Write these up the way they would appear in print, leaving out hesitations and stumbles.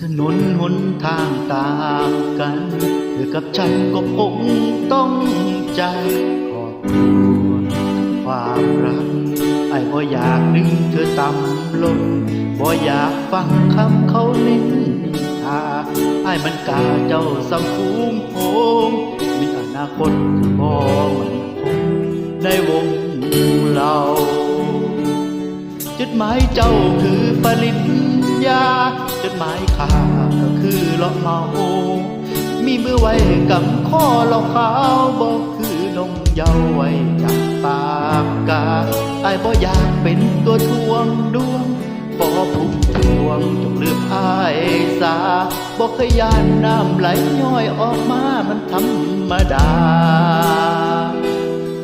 ถนนหนทางต่างกันเธอกับฉันก็คงต้องจากครอบครัวความรักไอ้บ่อยากดึงเธอต่ำลงบ่อยากฟังคำเขานินทาไอ้มันกาเจ้าสังคูมโหงมีอนาคตที่บ่มันคงในวงเราจดหมายเจ้าคือปริญญาจดหมายข้าก็คือเลาะเมามีมือไว้กำข้อเราขาวบอกคือนงเยาไว้จากปากกาไอ้บ่อยากเป็นตัวทวงดวงขอพุ่มทวงจงลืมอ้ายสาบอกขยานน้ำไหลย้อยออกมามันธรรมดา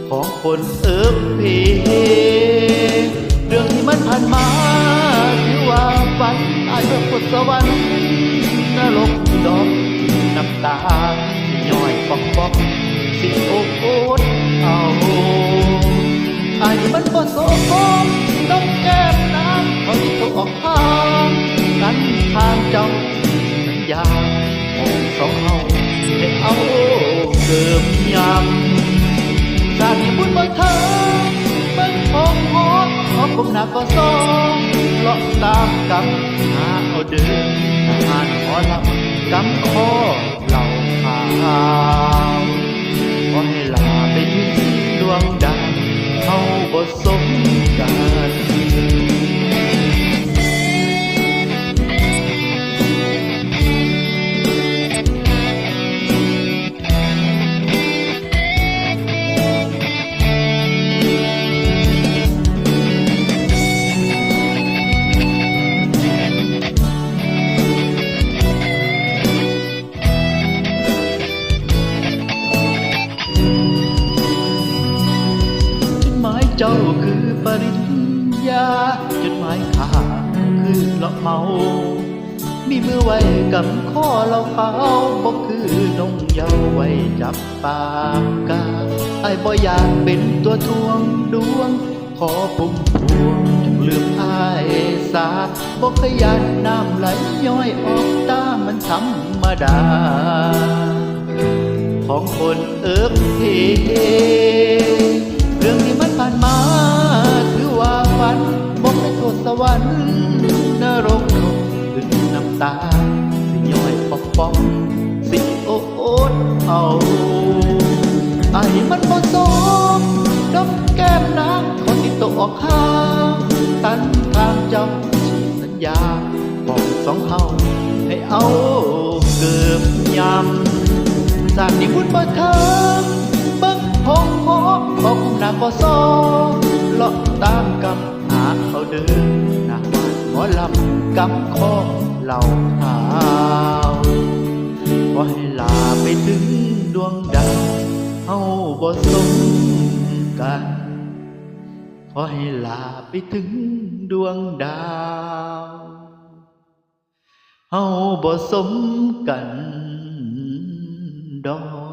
ของคนเพเรื่องที่มันผ่านมาถือว่าฝันอาจจะกดสวรรค์นรกดอกน้ำตาย่อยปอกปอกสิโอ้โอดเอาไอ้มันบ่โสมต้องแก้มน้ำเขาที่ตัวออกทางนั้นทางเจ้าสัญญาของสองเฮาให้เอาเกิมยำจากที่บุญบ่เธอเบิ่งพองหอขอผมหนักก็ซ้องเลาะตามกำหาเอาเดินทหารขอลำกำคอเหล่าขาวขอให้ลาไปถึงดวงดาวเขาบ่สมกันเจ้าคือปริญญาจดหมายข้าคือเลาะเมามีมือไว้กำข้อเราขาวบอกคือนงเยาไว้จับปากกาไอ้บ่อยากเป็นตัวทวงดวงขอพุ่มพวงจงลืมอ้ายสาบอกขยันน้ำไหลย้อยออกตามันธรรมดาของคนเพเรื่องที่มันผ่านมาถือว่าฝันบอกให้โทษสวรรค์นรกขึ้นน้ำตาสิย้อยปอกปอกสิโอโอดเอาไอ้มันบ่สมดอกแก้มนางคนที่ตกออกข้างตันทางเจ้าสัญญาบอกสองเฮาให้เอาเกือบยำจากนี้บุญบ่เทิงเบิ่งพงหอบอกหนักก็ซ้อเลาะตามกำหาเขาเดินหน้าบ้านหมอลำกำคอเหล่าขาวขอให้ลาไปถึงดวงดาวเฮาบ่สมกันขอให้ลาไปถึงดวงดาวเฮาบ่สมกันดอก